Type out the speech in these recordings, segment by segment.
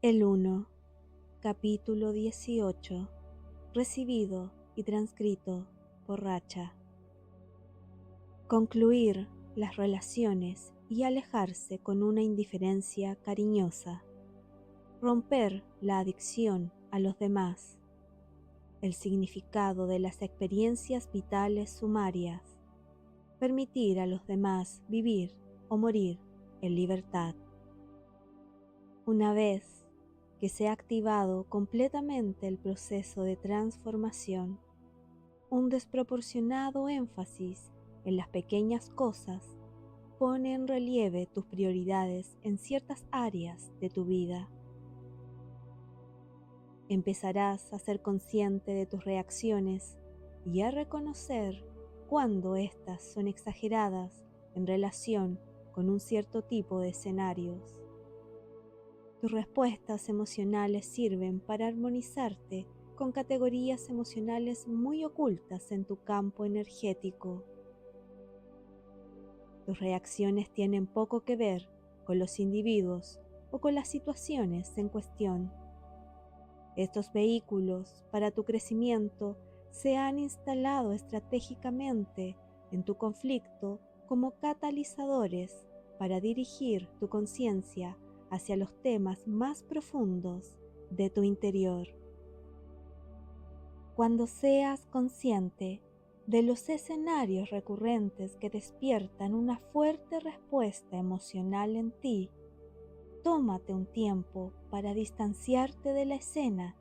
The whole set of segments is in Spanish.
El 1, capítulo 18, recibido y transcrito por Racha. Concluir las relaciones y alejarse con una indiferencia cariñosa. Romper la adicción a los demás. El significado de las experiencias vitales sumarias. Permitir a los demás vivir o morir en libertad. Una vez que se ha activado completamente el proceso de transformación, un desproporcionado énfasis en las pequeñas cosas pone en relieve tus prioridades en ciertas áreas de tu vida. Empezarás a ser consciente de tus reacciones y a reconocer cuando éstas son exageradas en relación con un cierto tipo de escenarios. Tus respuestas emocionales sirven para armonizarte con categorías emocionales muy ocultas en tu campo energético. Tus reacciones tienen poco que ver con los individuos o con las situaciones en cuestión. Estos vehículos para tu crecimiento se han instalado estratégicamente en tu conflicto como catalizadores para dirigir tu conciencia hacia los temas más profundos de tu interior. Cuando seas consciente de los escenarios recurrentes que despiertan una fuerte respuesta emocional en ti, tómate un tiempo para distanciarte de la escena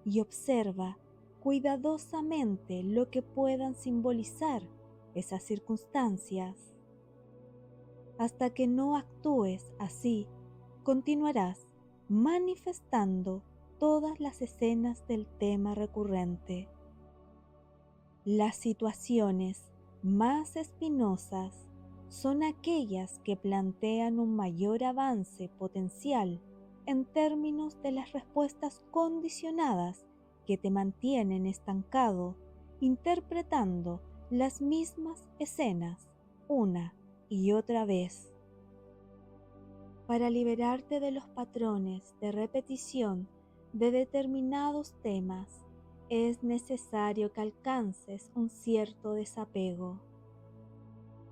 y observa cuidadosamente lo que puedan simbolizar esas circunstancias. Hasta que no actúes así, continuarás manifestando todas las escenas del tema recurrente. Las situaciones más espinosas son aquellas que plantean un mayor avance potencial en términos de las respuestas condicionadas que te mantienen estancado, interpretando las mismas escenas una y otra vez. Para liberarte de los patrones de repetición de determinados temas, es necesario que alcances un cierto desapego.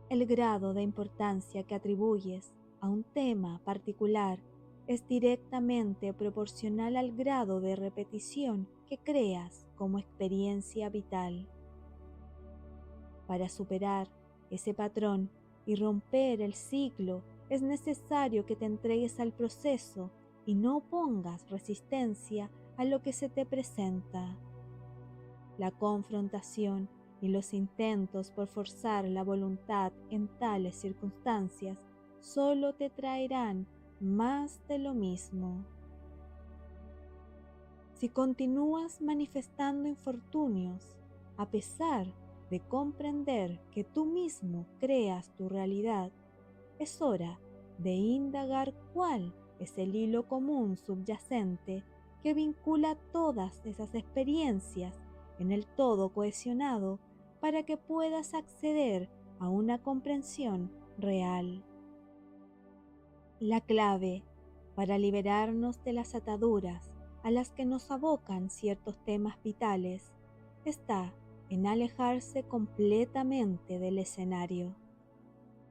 El grado de importancia que atribuyes a un tema particular es directamente proporcional al grado de repetición que creas como experiencia vital. Para superar ese patrón y romper el ciclo, es necesario que te entregues al proceso y no pongas resistencia a lo que se te presenta. La confrontación y los intentos por forzar la voluntad en tales circunstancias solo te traerán más de lo mismo. Si continúas manifestando infortunios, a pesar de comprender que tú mismo creas tu realidad, es hora de indagar cuál es el hilo común subyacente que vincula todas esas experiencias en el todo cohesionado para que puedas acceder a una comprensión real. La clave para liberarnos de las ataduras a las que nos abocan ciertos temas vitales está en alejarse completamente del escenario.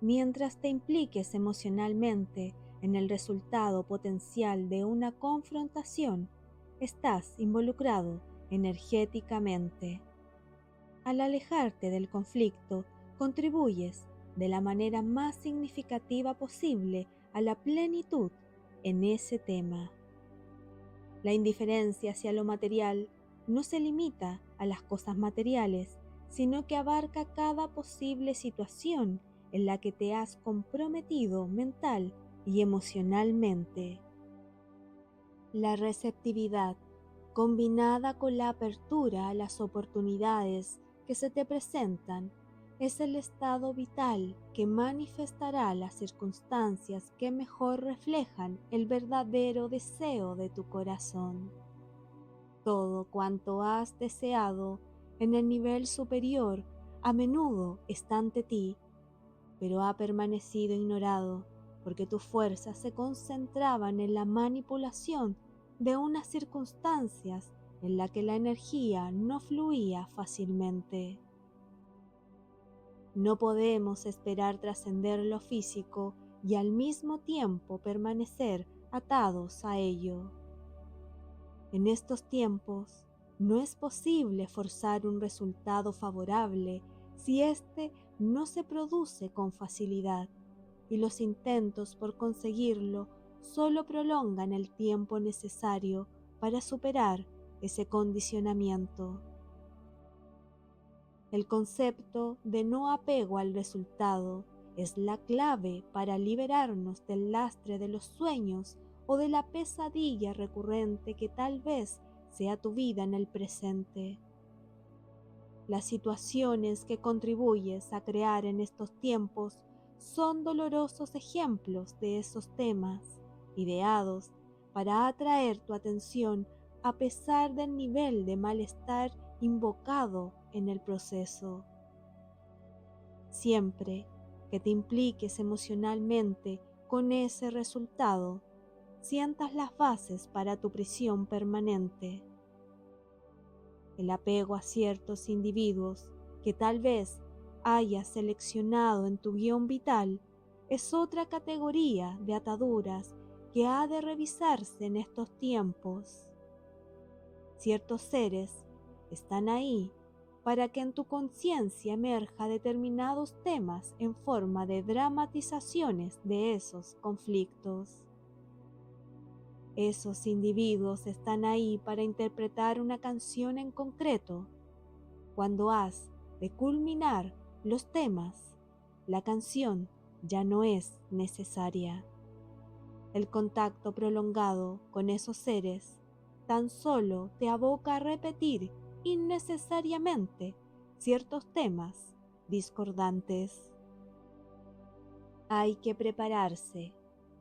Mientras te impliques emocionalmente en el resultado potencial de una confrontación, estás involucrado energéticamente. Al alejarte del conflicto, contribuyes de la manera más significativa posible a la plenitud en ese tema. La indiferencia hacia lo material no se limita a las cosas materiales, sino que abarca cada posible situación en la que te has comprometido mental y emocionalmente. La receptividad, combinada con la apertura a las oportunidades que se te presentan, es el estado vital que manifestará las circunstancias que mejor reflejan el verdadero deseo de tu corazón. Todo cuanto has deseado en el nivel superior a menudo está ante ti, pero ha permanecido ignorado porque tus fuerzas se concentraban en la manipulación de unas circunstancias en las que la energía no fluía fácilmente. No podemos esperar trascender lo físico y al mismo tiempo permanecer atados a ello. En estos tiempos, no es posible forzar un resultado favorable si éste no se produce con facilidad, y los intentos por conseguirlo solo prolongan el tiempo necesario para superar ese condicionamiento. El concepto de no apego al resultado es la clave para liberarnos del lastre de los sueños o de la pesadilla recurrente que tal vez sea tu vida en el presente. Las situaciones que contribuyes a crear en estos tiempos son dolorosos ejemplos de esos temas, ideados para atraer tu atención a pesar del nivel de malestar invocado en el proceso. Siempre que te impliques emocionalmente con ese resultado, sientas las bases para tu prisión permanente. El apego a ciertos individuos que tal vez hayas seleccionado en tu guión vital es otra categoría de ataduras que ha de revisarse en estos tiempos. Ciertos seres están ahí para que en tu conciencia emerja determinados temas en forma de dramatizaciones de esos conflictos. Esos individuos están ahí para interpretar una canción en concreto. Cuando has de culminar los temas, la canción ya no es necesaria. El contacto prolongado con esos seres tan solo te aboca a repetir innecesariamente ciertos temas discordantes. Hay que prepararse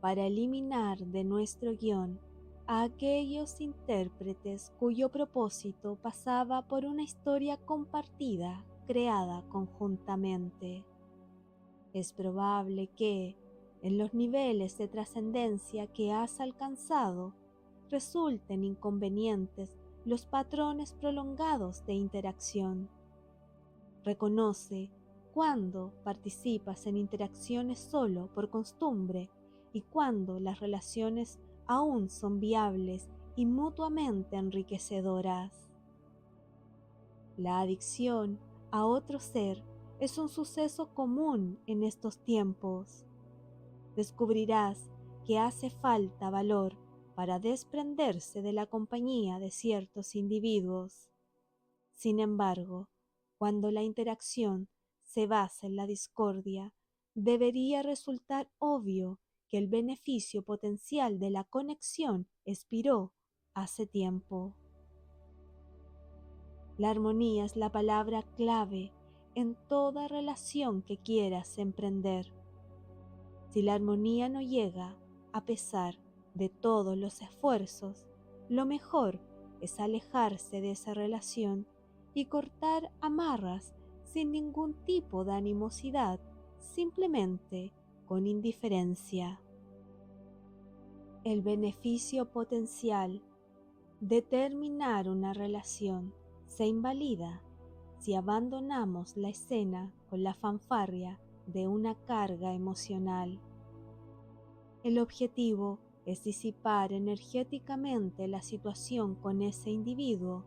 para eliminar de nuestro guión a aquellos intérpretes cuyo propósito pasaba por una historia compartida, creada conjuntamente. Es probable que, en los niveles de trascendencia que has alcanzado, resulten inconvenientes los patrones prolongados de interacción. Reconoce cuándo participas en interacciones solo por costumbre y cuándo las relaciones aún son viables y mutuamente enriquecedoras. La adicción a otro ser es un suceso común en estos tiempos. Descubrirás que hace falta valor para desprenderse de la compañía de ciertos individuos. Sin embargo, cuando la interacción se basa en la discordia, debería resultar obvio que el beneficio potencial de la conexión expiró hace tiempo. La armonía es la palabra clave en toda relación que quieras emprender. Si la armonía no llega, a pesar de todos los esfuerzos, lo mejor es alejarse de esa relación y cortar amarras sin ningún tipo de animosidad, simplemente con indiferencia. El beneficio potencial de terminar una relación se invalida si abandonamos la escena con la fanfarria de una carga emocional. El objetivo es disipar energéticamente la situación con ese individuo,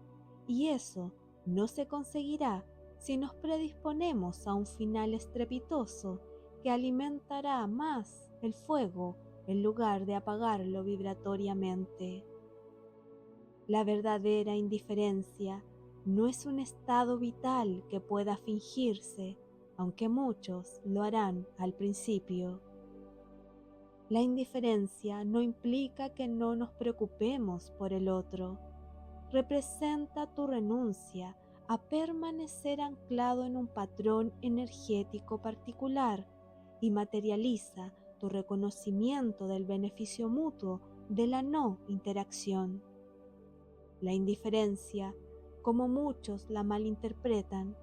y eso no se conseguirá si nos predisponemos a un final estrepitoso que alimentará más el fuego en lugar de apagarlo vibratoriamente. La verdadera indiferencia no es un estado vital que pueda fingirse, aunque muchos lo harán al principio. La indiferencia no implica que no nos preocupemos por el otro. Representa tu renuncia a permanecer anclado en un patrón energético particular y materializa tu reconocimiento del beneficio mutuo de la no interacción. La indiferencia, como muchos la malinterpretan,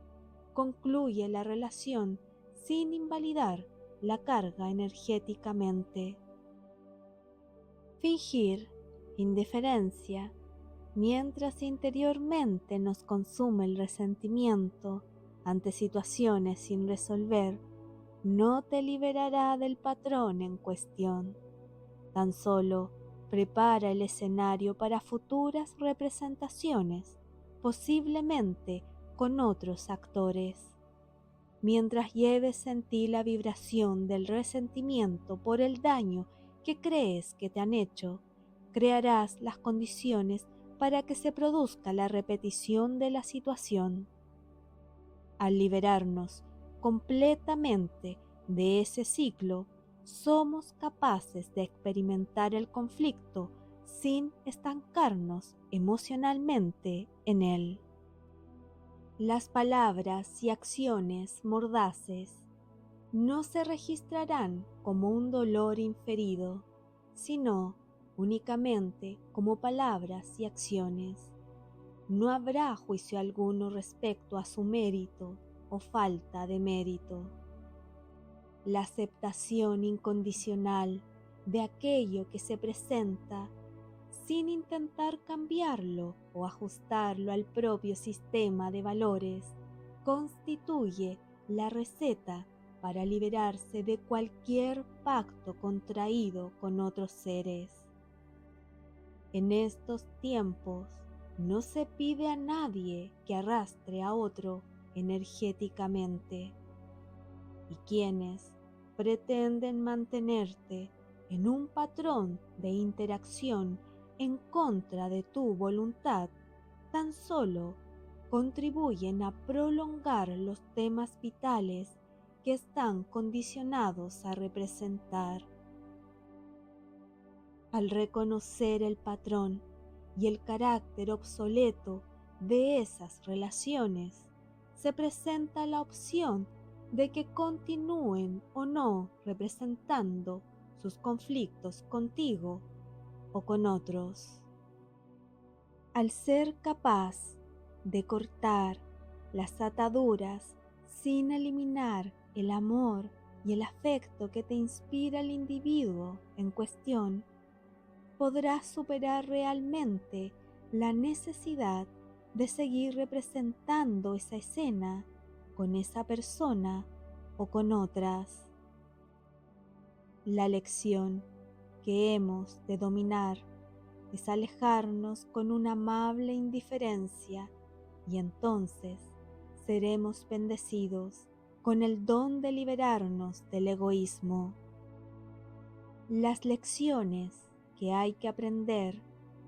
concluye la relación sin invalidar la carga energéticamente. Fingir indiferencia, mientras interiormente nos consume el resentimiento ante situaciones sin resolver, no te liberará del patrón en cuestión. Tan solo prepara el escenario para futuras representaciones, posiblemente con otros actores. Mientras lleves en ti la vibración del resentimiento por el daño que crees que te han hecho, crearás las condiciones para que se produzca la repetición de la situación. Al liberarnos completamente de ese ciclo, somos capaces de experimentar el conflicto sin estancarnos emocionalmente en él. Las palabras y acciones mordaces no se registrarán como un dolor inferido, sino únicamente como palabras y acciones. No habrá juicio alguno respecto a su mérito o falta de mérito. La aceptación incondicional de aquello que se presenta sin intentar cambiarlo o ajustarlo al propio sistema de valores, constituye la receta para liberarse de cualquier pacto contraído con otros seres. En estos tiempos no se pide a nadie que arrastre a otro energéticamente, y quienes pretenden mantenerte en un patrón de interacción en contra de tu voluntad, tan solo contribuyen a prolongar los temas vitales que están condicionados a representar. Al reconocer el patrón y el carácter obsoleto de esas relaciones, se presenta la opción de que continúen o no representando sus conflictos contigo o con otros. Al ser capaz de cortar las ataduras sin eliminar el amor y el afecto que te inspira el individuo en cuestión, podrás superar realmente la necesidad de seguir representando esa escena con esa persona o con otras. La lección que hemos de dominar es alejarnos con una amable indiferencia, y entonces seremos bendecidos con el don de liberarnos del egoísmo. Las lecciones que hay que aprender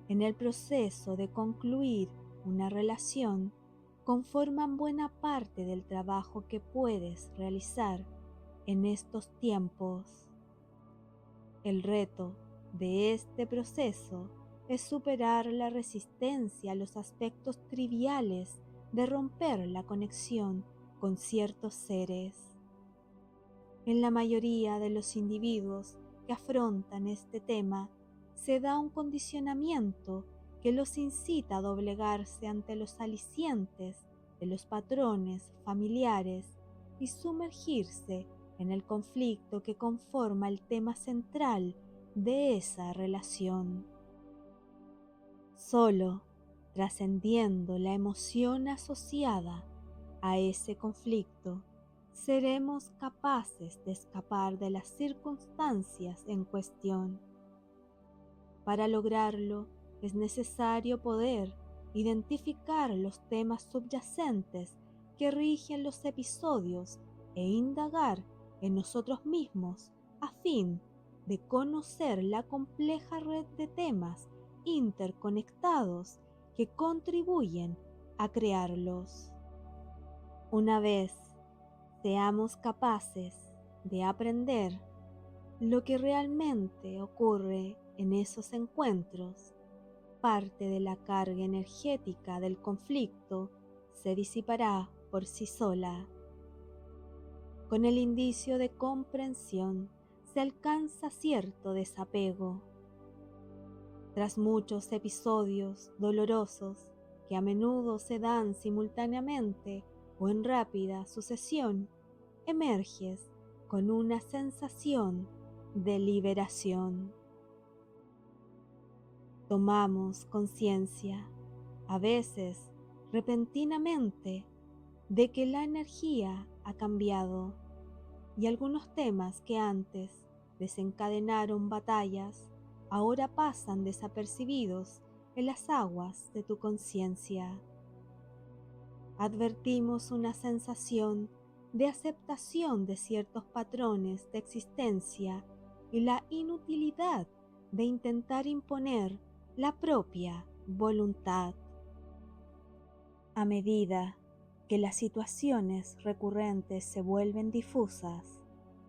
en el proceso de concluir una relación conforman buena parte del trabajo que puedes realizar en estos tiempos. El reto de este proceso es superar la resistencia a los aspectos triviales de romper la conexión con ciertos seres. En la mayoría de los individuos que afrontan este tema, se da un condicionamiento que los incita a doblegarse ante los alicientes de los patrones familiares y sumergirse en el conflicto que conforma el tema central de esa relación. Solo trascendiendo la emoción asociada a ese conflicto, seremos capaces de escapar de las circunstancias en cuestión. Para lograrlo, es necesario poder identificar los temas subyacentes que rigen los episodios e indagar en nosotros mismos a fin de conocer la compleja red de temas interconectados que contribuyen a crearlos. Una vez seamos capaces de aprender lo que realmente ocurre en esos encuentros, parte de la carga energética del conflicto se disipará por sí sola. Con el indicio de comprensión se alcanza cierto desapego. Tras muchos episodios dolorosos que a menudo se dan simultáneamente o en rápida sucesión, emerges con una sensación de liberación. Tomamos conciencia, a veces repentinamente, de que la energía ha cambiado y algunos temas que antes desencadenaron batallas ahora pasan desapercibidos en las aguas de tu conciencia. Advertimos una sensación de aceptación de ciertos patrones de existencia y la inutilidad de intentar imponer la propia voluntad. A medida que las situaciones recurrentes se vuelven difusas,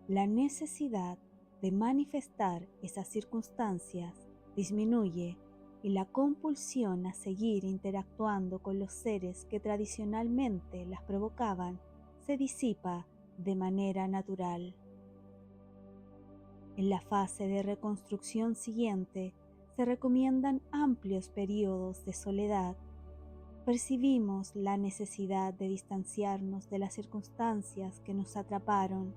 la necesidad de manifestar esas circunstancias disminuye y la compulsión a seguir interactuando con los seres que tradicionalmente las provocaban se disipa de manera natural. En la fase de reconstrucción siguiente se recomiendan amplios periodos de soledad. Percibimos la necesidad de distanciarnos de las circunstancias que nos atraparon.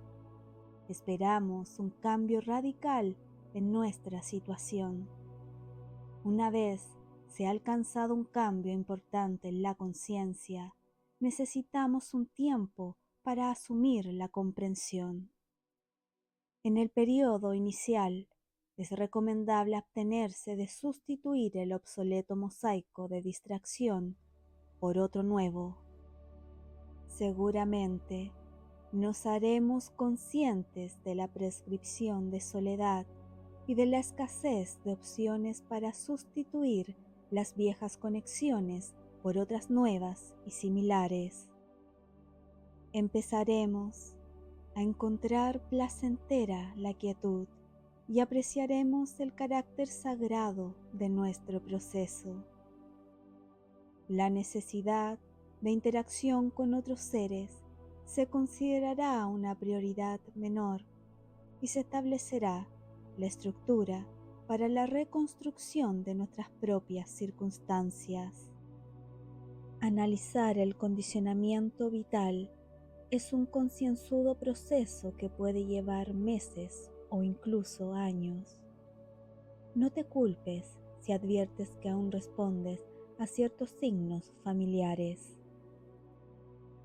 Esperamos un cambio radical en nuestra situación. Una vez se ha alcanzado un cambio importante en la conciencia, necesitamos un tiempo para asumir la comprensión. En el periodo inicial, es recomendable abstenerse de sustituir el obsoleto mosaico de distracción por otro nuevo. Seguramente nos haremos conscientes de la prescripción de soledad y de la escasez de opciones para sustituir las viejas conexiones por otras nuevas y similares. Empezaremos a encontrar placentera la quietud y apreciaremos el carácter sagrado de nuestro proceso. La necesidad de interacción con otros seres se considerará una prioridad menor y se establecerá la estructura para la reconstrucción de nuestras propias circunstancias. Analizar el condicionamiento vital es un concienzudo proceso que puede llevar meses o incluso años. No te culpes si adviertes que aún respondes a ciertos signos familiares.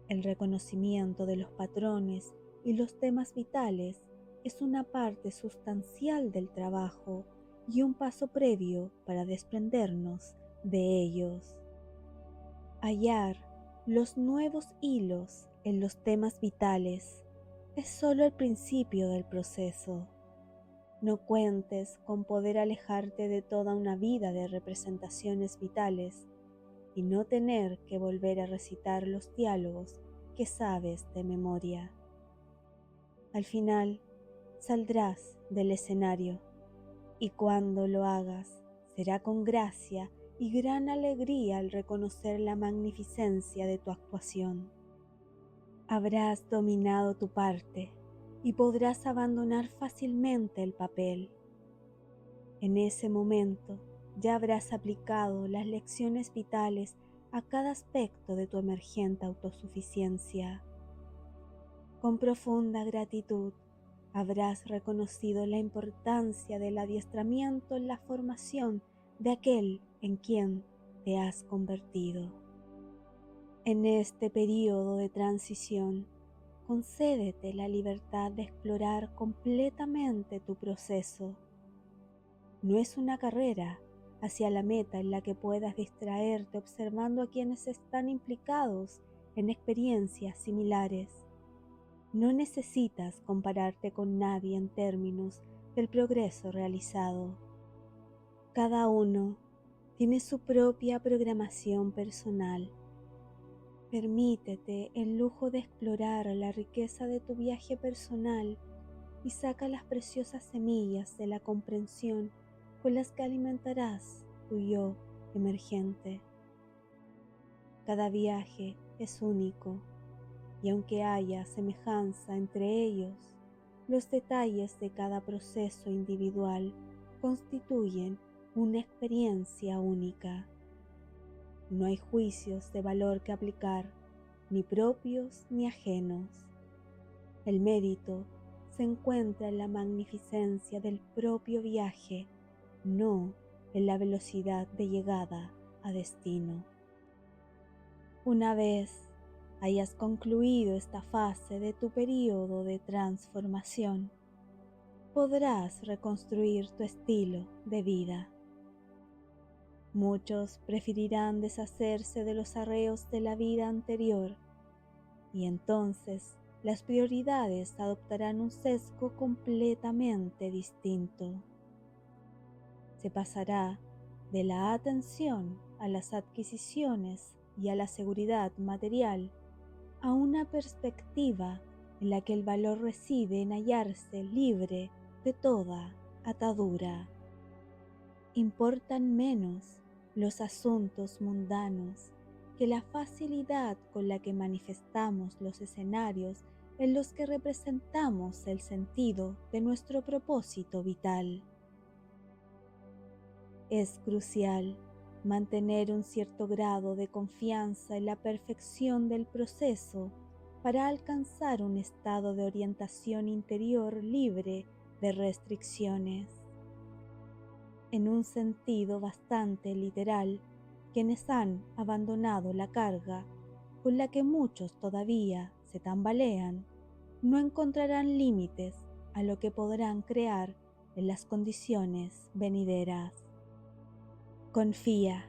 El reconocimiento de los patrones y los temas vitales es una parte sustancial del trabajo y un paso previo para desprendernos de ellos. Hallar los nuevos hilos en los temas vitales es solo el principio del proceso. No cuentes con poder alejarte de toda una vida de representaciones vitales y no tener que volver a recitar los diálogos que sabes de memoria. Al final, saldrás del escenario y cuando lo hagas, será con gracia y gran alegría al reconocer la magnificencia de tu actuación. Habrás dominado tu parte y podrás abandonar fácilmente el papel. En ese momento ya habrás aplicado las lecciones vitales a cada aspecto de tu emergente autosuficiencia. Con profunda gratitud habrás reconocido la importancia del adiestramiento en la formación de aquel en quien te has convertido. En este periodo de transición, concédete la libertad de explorar completamente tu proceso. No es una carrera hacia la meta en la que puedas distraerte observando a quienes están implicados en experiencias similares. No necesitas compararte con nadie en términos del progreso realizado. Cada uno tiene su propia programación personal. Permítete el lujo de explorar la riqueza de tu viaje personal y saca las preciosas semillas de la comprensión con las que alimentarás tu yo emergente. Cada viaje es único y aunque haya semejanza entre ellos, los detalles de cada proceso individual constituyen una experiencia única. No hay juicios de valor que aplicar, ni propios ni ajenos. El mérito se encuentra en la magnificencia del propio viaje, no en la velocidad de llegada a destino. Una vez hayas concluido esta fase de tu periodo de transformación, podrás reconstruir tu estilo de vida. Muchos preferirán deshacerse de los arreos de la vida anterior y entonces las prioridades adoptarán un sesgo completamente distinto. Se pasará de la atención a las adquisiciones y a la seguridad material a una perspectiva en la que el valor reside en hallarse libre de toda atadura. Importan menos los asuntos mundanos que la facilidad con la que manifestamos los escenarios en los que representamos el sentido de nuestro propósito vital. Es crucial mantener un cierto grado de confianza en la perfección del proceso para alcanzar un estado de orientación interior libre de restricciones. En un sentido bastante literal, quienes han abandonado la carga con la que muchos todavía se tambalean, no encontrarán límites a lo que podrán crear en las condiciones venideras. Confía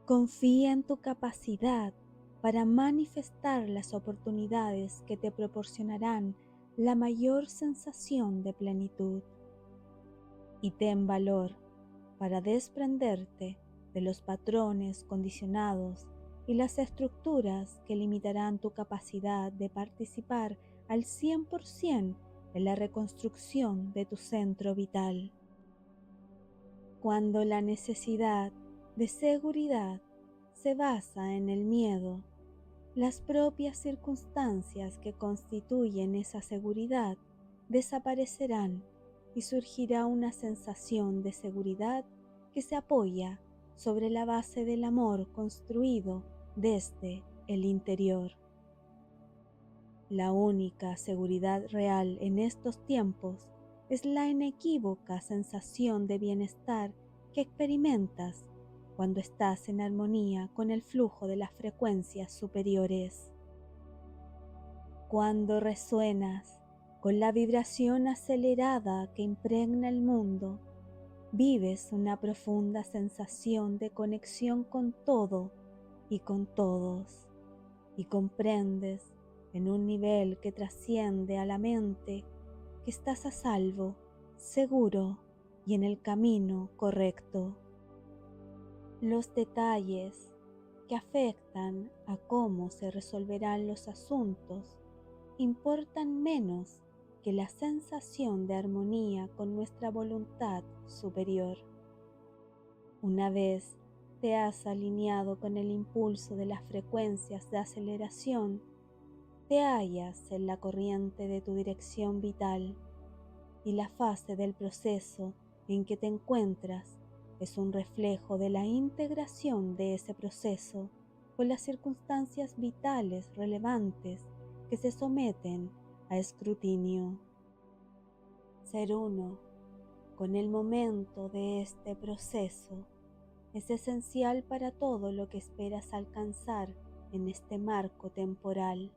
en tu capacidad para manifestar las oportunidades que te proporcionarán la mayor sensación de plenitud. Y ten valor para desprenderte de los patrones condicionados y las estructuras que limitarán tu capacidad de participar al 100% en la reconstrucción de tu centro vital. Cuando la necesidad de seguridad se basa en el miedo, las propias circunstancias que constituyen esa seguridad desaparecerán y surgirá una sensación de seguridad que se apoya sobre la base del amor construido desde el interior. La única seguridad real en estos tiempos es la inequívoca sensación de bienestar que experimentas cuando estás en armonía con el flujo de las frecuencias superiores. Cuando resuenas con la vibración acelerada que impregna el mundo, vives una profunda sensación de conexión con todo y con todos, y comprendes en un nivel que trasciende a la mente que estás a salvo, seguro y en el camino correcto. Los detalles que afectan a cómo se resolverán los asuntos importan menos que la sensación de armonía con nuestra voluntad superior. Una vez te has alineado con el impulso de las frecuencias de aceleración, te hallas en la corriente de tu dirección vital y la fase del proceso en que te encuentras es un reflejo de la integración de ese proceso con las circunstancias vitales relevantes que se someten a escrutinio. Ser uno con el momento de este proceso es esencial para todo lo que esperas alcanzar en este marco temporal.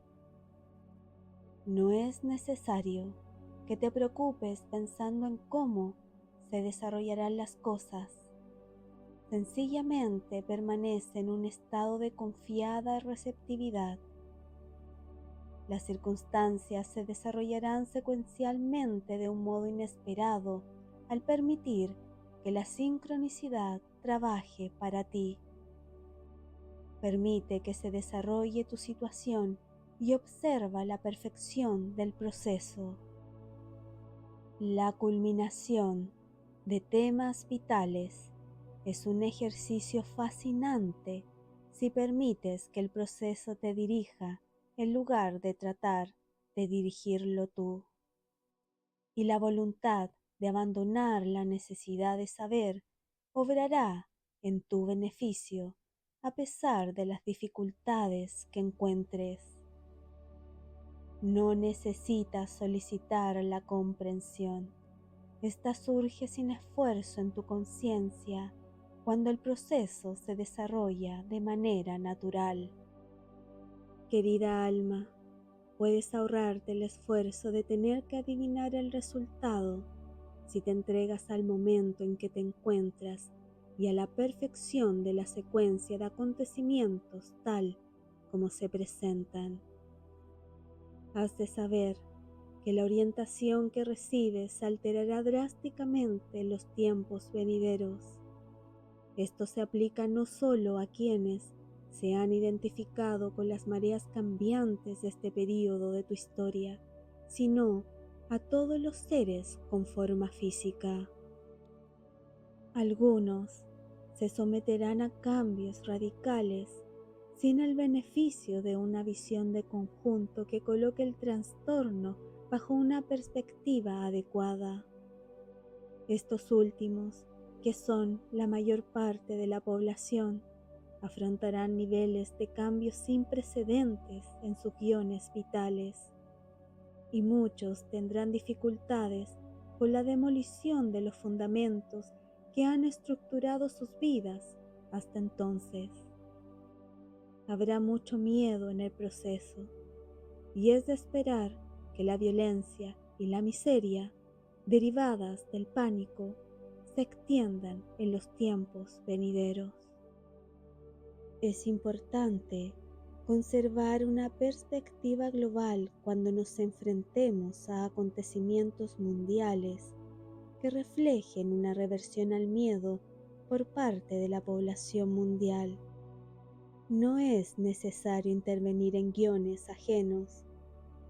No es necesario que te preocupes pensando en cómo se desarrollarán las cosas. Sencillamente permanece en un estado de confiada receptividad. Las circunstancias se desarrollarán secuencialmente de un modo inesperado al permitir que la sincronicidad trabaje para ti. Permite que se desarrolle tu situación y observa la perfección del proceso. La culminación de temas vitales es un ejercicio fascinante si permites que el proceso te dirija en lugar de tratar de dirigirlo tú. Y la voluntad de abandonar la necesidad de saber obrará en tu beneficio a pesar de las dificultades que encuentres. No necesitas solicitar la comprensión, Esta surge sin esfuerzo en tu conciencia cuando el proceso se desarrolla de manera natural. Querida alma, puedes ahorrarte el esfuerzo de tener que adivinar el resultado si te entregas al momento en que te encuentras y a la perfección de la secuencia de acontecimientos tal como se presentan. Has de saber que la orientación que recibes alterará drásticamente los tiempos venideros. Esto se aplica no solo a quienes se han identificado con las mareas cambiantes de este período de tu historia, sino a todos los seres con forma física. Algunos se someterán a cambios radicales sin el beneficio de una visión de conjunto que coloque el trastorno bajo una perspectiva adecuada. Estos últimos, que son la mayor parte de la población, afrontarán niveles de cambios sin precedentes en sus guiones vitales, y muchos tendrán dificultades con la demolición de los fundamentos que han estructurado sus vidas hasta entonces. Habrá mucho miedo en el proceso, y es de esperar que la violencia y la miseria derivadas del pánico se extiendan en los tiempos venideros. Es importante conservar una perspectiva global cuando nos enfrentemos a acontecimientos mundiales que reflejen una reversión al miedo por parte de la población mundial. No es necesario intervenir en guiones ajenos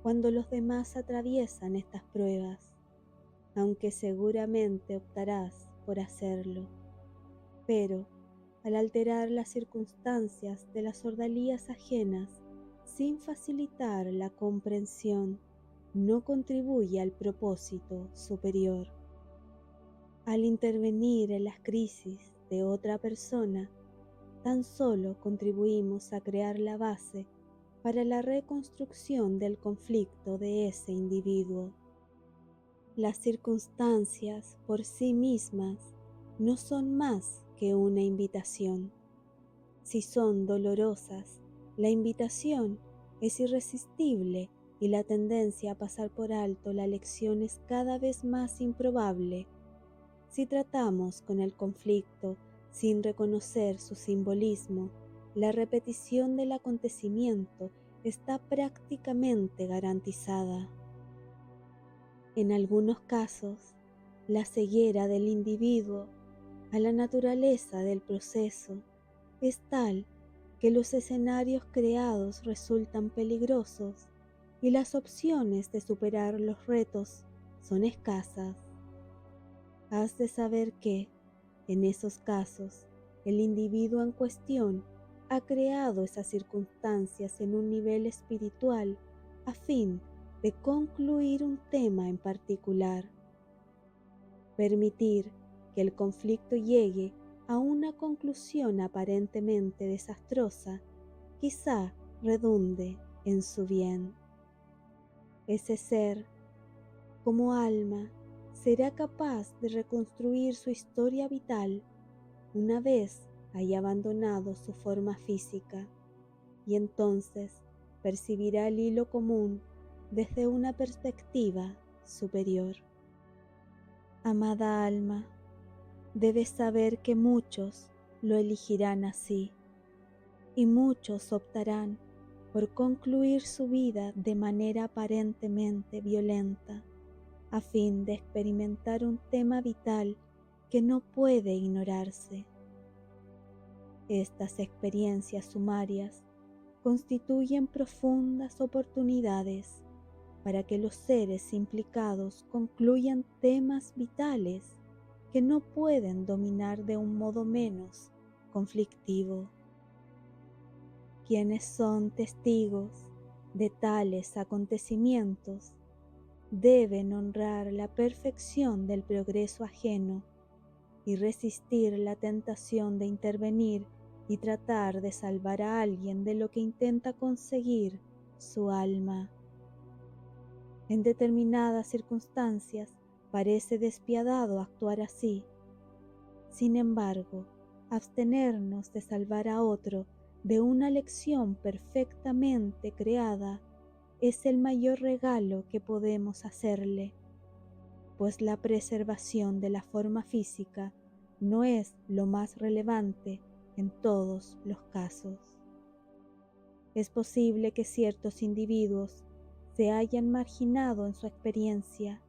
cuando los demás atraviesan estas pruebas, aunque seguramente optarás por hacerlo. Pero, al alterar las circunstancias de las ordalías ajenas sin facilitar la comprensión, no contribuye al propósito superior. Al intervenir en las crisis de otra persona, tan solo contribuimos a crear la base para la reconstrucción del conflicto de ese individuo. Las circunstancias por sí mismas no son más que una invitación. Si son dolorosas, la invitación es irresistible y la tendencia a pasar por alto la lección es cada vez más improbable. Si tratamos con el conflicto sin reconocer su simbolismo, la repetición del acontecimiento está prácticamente garantizada. En algunos casos, la ceguera del individuo a la naturaleza del proceso es tal que los escenarios creados resultan peligrosos y las opciones de superar los retos son escasas. Has de saber que, en esos casos, el individuo en cuestión ha creado esas circunstancias en un nivel espiritual a fin de concluir un tema en particular. Permitir que el conflicto llegue a una conclusión aparentemente desastrosa quizá redunde en su bien. Ese ser, como alma, será capaz de reconstruir su historia vital una vez haya abandonado su forma física, y entonces percibirá el hilo común desde una perspectiva superior. Amada alma, debes saber que muchos lo elegirán así, y muchos optarán por concluir su vida de manera aparentemente violenta, a fin de experimentar un tema vital que no puede ignorarse. Estas experiencias sumarias constituyen profundas oportunidades para que los seres implicados concluyan temas vitales que no pueden dominar de un modo menos conflictivo. Quienes son testigos de tales acontecimientos deben honrar la perfección del progreso ajeno y resistir la tentación de intervenir y tratar de salvar a alguien de lo que intenta conseguir su alma. En determinadas circunstancias, parece despiadado actuar así. Sin embargo, abstenernos de salvar a otro de una lección perfectamente creada es el mayor regalo que podemos hacerle, pues la preservación de la forma física no es lo más relevante en todos los casos. Es posible que ciertos individuos se hayan marginado en su experiencia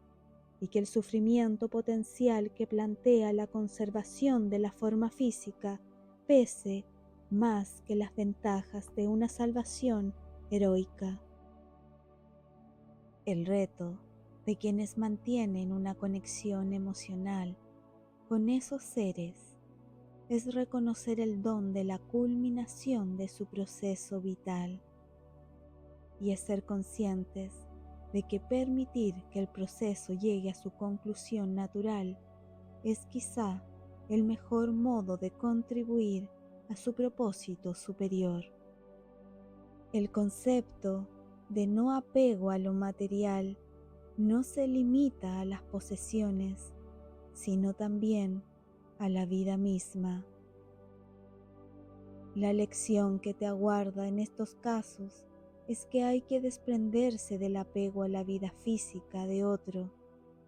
y que el sufrimiento potencial que plantea la conservación de la forma física pese más que las ventajas de una salvación heroica. El reto de quienes mantienen una conexión emocional con esos seres es reconocer el don de la culminación de su proceso vital y es ser conscientes de que permitir que el proceso llegue a su conclusión natural es quizá el mejor modo de contribuir a su propósito superior. El concepto de no apego a lo material no se limita a las posesiones, sino también a la vida misma. La lección que te aguarda en estos casos es que hay que desprenderse del apego a la vida física de otro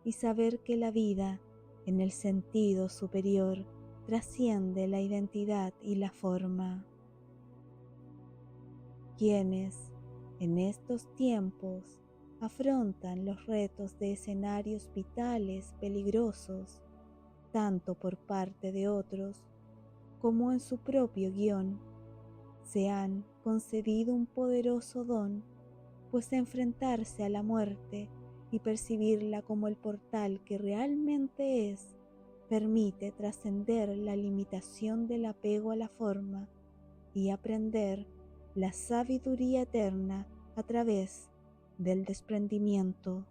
y saber que la vida, en el sentido superior, trasciende la identidad y la forma. Quienes, en estos tiempos, afrontan los retos de escenarios vitales peligrosos, tanto por parte de otros como en su propio guión, se han concedido un poderoso don, pues enfrentarse a la muerte y percibirla como el portal que realmente es, permite trascender la limitación del apego a la forma y aprender la sabiduría eterna a través del desprendimiento.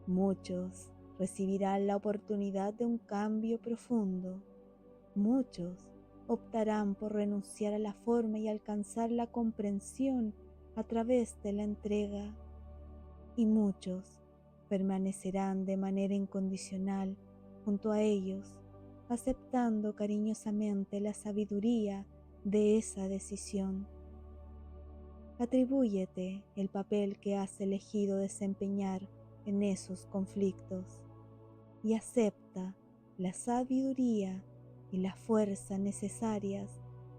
Muchos recibirán la oportunidad de un cambio profundo. Muchos optarán por renunciar a la forma y alcanzar la comprensión a través de la entrega, y muchos permanecerán de manera incondicional junto a ellos, aceptando cariñosamente la sabiduría de esa decisión. Atribúyete el papel que has elegido desempeñar en esos conflictos y acepta la sabiduría y la fuerza necesarias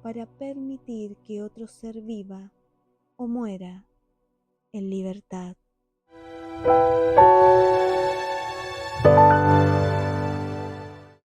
para permitir que otro ser viva o muera en libertad.